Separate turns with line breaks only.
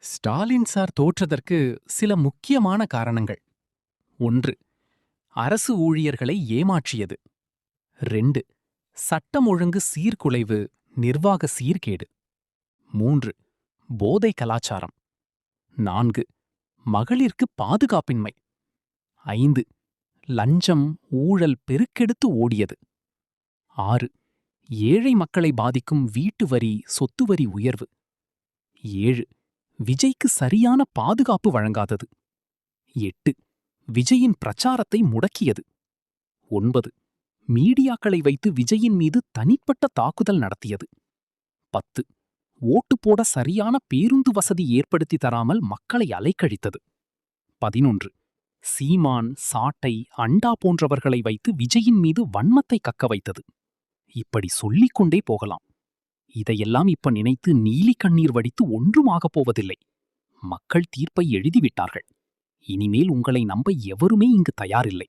Stalin sir தோற்றதற்கு சில முக்கியமான காரணங்கள். 1. அரசு ஊழியர்களை ஏமாற்றியது. 2. சட்டம் ஒழுங்கு சீர்குலைவு, நிர்வாக சீர்கேடு. 3. போதை கலாச்சாரம். 4. மகளிர்க்கு பாதுகாப்பின்மை. 5. லஞ்சம், ஊழல் பெருக்கெடுத்து ஓடியது. 6. ஏழை மக்களை பாதிக்கும் வீட்டு வரி, சொத்து வரி உயர்வு. 7. விஜய்க்கு சரியான பாதுகாப்பு வழங்காதது. 8. விஜயின் பிரச்சாரத்தை முடக்கியது. 9. மீடியாக்களை வைத்து விஜயின் மீது தனிப்பட்ட தாக்குதல் நடத்தியது. 10. ஓட்டு போட சரியான பேருந்து வசதி ஏற்படுத்தி தராமல் மக்களை அலைக்கழித்தது. 11. சீமான், சாட்டை, அண்டா போன்றவர்களை வைத்து விஜயின் மீது வன்மத்தை கக்க வைத்தது. இப்படி சொல்லிக் கொண்டே போகலாம். இதையெல்லாம் இப்ப நினைத்து நீலி கண்ணீர் வடித்து ஒன்றும் ஆகப் போவதில்லை. மக்கள் தீர்ப்பை எழுதிவிட்டார்கள். இனிமேல் உங்களை நம்ப எவருமே இங்கு தயாரில்லை.